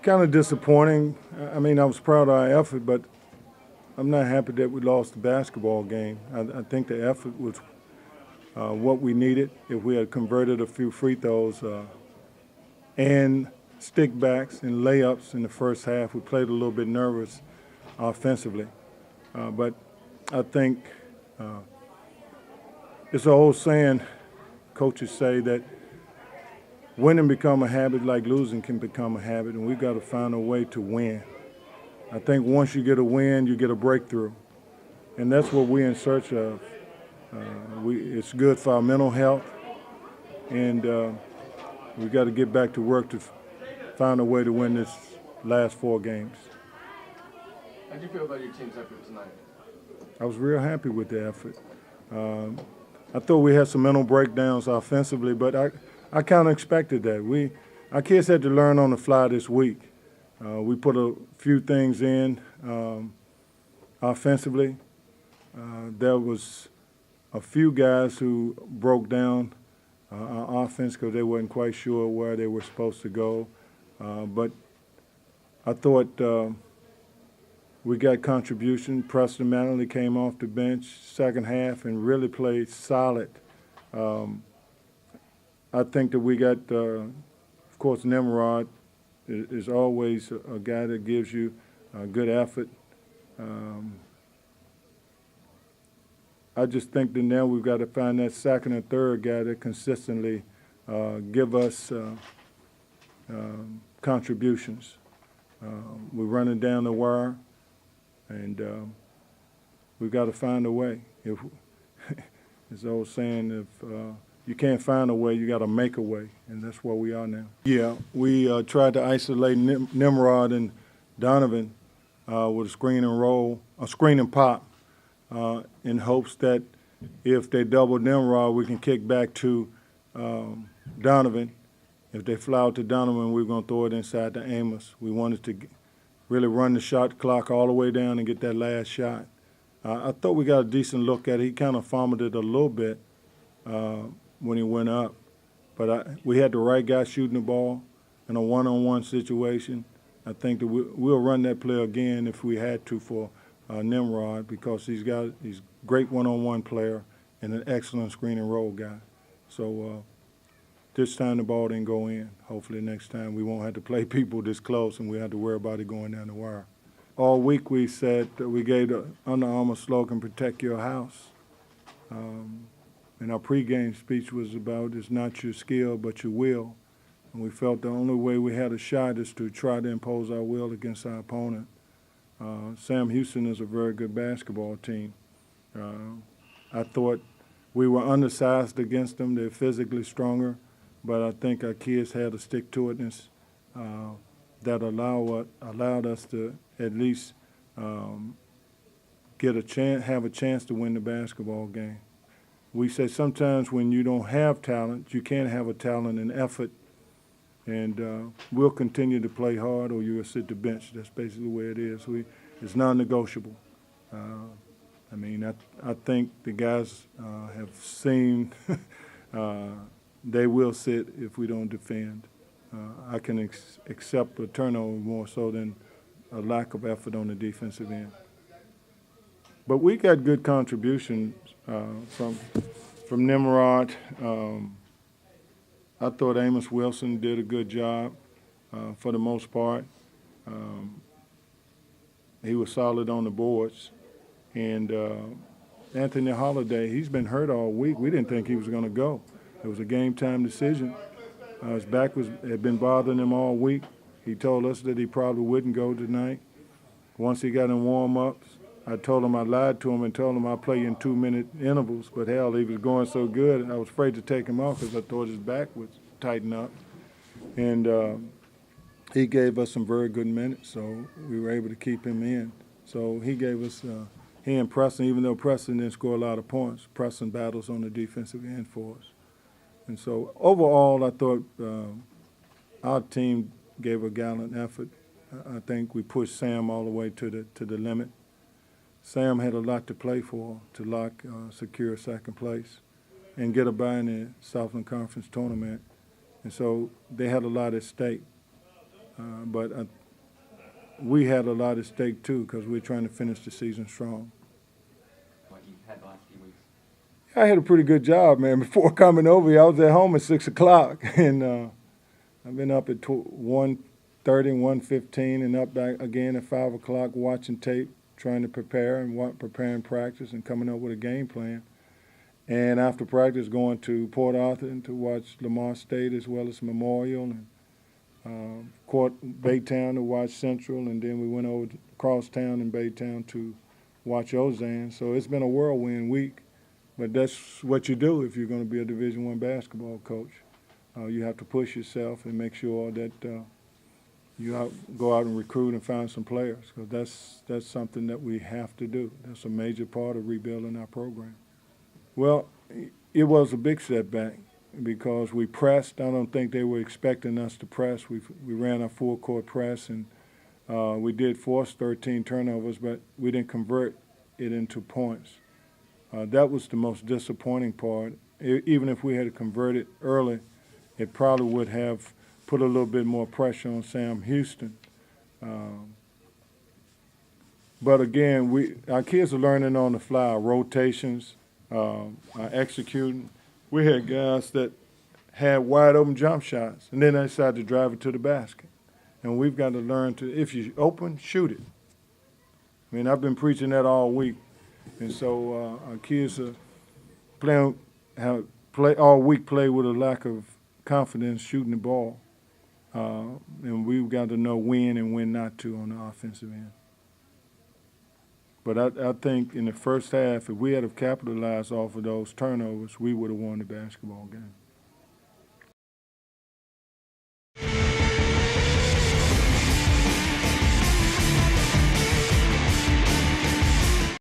Kind of disappointing. I mean, I was proud of our effort, but I'm not happy that we lost the basketball game. I think the effort was what we needed. If we had converted a few free throws and stickbacks and layups in the first half, we played a little bit nervous offensively. But I think it's an old saying, coaches say that winning become a habit like losing can become a habit, and we've got to find a way to win. I think once you get a win, you get a breakthrough, and that's what we're in search of. It's good for our mental health, and we've got to get back to work to find a way to win this last 4 games. How do you feel about your team's effort tonight? I was real happy with the effort. I thought we had some mental breakdowns offensively, but I kind of expected that. Our kids had to learn on the fly this week. We put a few things in offensively. There was a few guys who broke down our offense because they weren't quite sure where they were supposed to go. But I thought we got contribution. Preston Manley came off the bench second half and really played solid. I think that we got, of course, Nimrod is always a guy that gives you a good effort. I just think that now we've got to find that second and third guy that consistently give us contributions. We're running down the wire, and we've got to find a way. If it's the old saying, if you can't find a way, you got to make a way, and that's where we are now. Yeah, we tried to isolate Nimrod and Donovan with a screen and roll, a screen and pop, in hopes that if they double Nimrod, we can kick back to Donovan. If they fly out to Donovan, we're going to throw it inside to Amos. We wanted to really run the shot clock all the way down and get that last shot. I thought we got a decent look at it. He kind of fumbled it a little bit when he went up. But we had the right guy shooting the ball in a one-on-one situation. I think that we'll run that play again if we had to for Nimrod, because he's a great one-on-one player and an excellent screen and roll guy. So this time the ball didn't go in. Hopefully next time we won't have to play people this close and we have to worry about it going down the wire. All week we said that we gave the Under Armour slogan, "Protect Your House." And our pregame speech was about, it's not your skill but your will. And we felt the only way we had a shot is to try to impose our will against our opponent. Sam Houston is a very good basketball team. I thought we were undersized against them. They're physically stronger, but I think our kids had a stick-to-itness that allowed us to at least have a chance to win the basketball game. We say sometimes when you don't have talent, you can't have a talent and effort, and we'll continue to play hard or you'll sit the bench. That's basically the way it is. It's non-negotiable. I think the guys have seen they will sit if we don't defend. I can accept a turnover more so than a lack of effort on the defensive end. But we got good contributions from Nimrod. I thought Amos Wilson did a good job for the most part. He was solid on the boards. And Anthony Holiday, he's been hurt all week. We didn't think he was going to go. It was a game-time decision. His back had been bothering him all week. He told us that he probably wouldn't go tonight. Once he got in warm-ups, I told him I lied to him and told him I'd play in 2-minute intervals. But hell, he was going so good, I was afraid to take him off because I thought his back would tighten up. And he gave us some very good minutes, so we were able to keep him in. So he gave us he and Preston, even though Preston didn't score a lot of points, Preston battles on the defensive end for us. And so overall, I thought our team gave a gallant effort. I think we pushed Sam all the way to the limit. Sam had a lot to play for to secure second place and get a bye in the Southland Conference tournament. And so they had a lot at stake. But we had a lot at stake too because we're trying to finish the season strong. What you've had the last few weeks? I had a pretty good job, man. Before coming over here, I was at home at 6 o'clock, and I've been up at 1:30, 1:15, and up back again at 5 o'clock watching tape, trying to prepare and preparing practice and coming up with a game plan. And after practice, going to Port Arthur to watch Lamar State as well as Memorial, and Baytown to watch Central, and then we went over to Crosstown and Baytown to watch Ozan. So it's been a whirlwind week, but that's what you do if you're going to be a Division I basketball coach. You have to push yourself and make sure that you go out and recruit and find some players, because that's something that we have to do. That's a major part of rebuilding our program. Well, it was a big setback because we pressed. I don't think they were expecting us to press. We ran a full-court press, and we did force 13 turnovers, but we didn't convert it into points. That was the most disappointing part. Even if we had converted early, it probably would have put a little bit more pressure on Sam Houston. But again, our kids are learning on the fly, rotations, executing. We had guys that had wide open jump shots, and then they decided to drive it to the basket. And we've got to learn to, if you open, shoot it. I mean, I've been preaching that all week. And so our kids are all week play with a lack of confidence shooting the ball. And we've got to know when and when not to on the offensive end. But I think in the first half, if we had have capitalized off of those turnovers, we would have won the basketball game.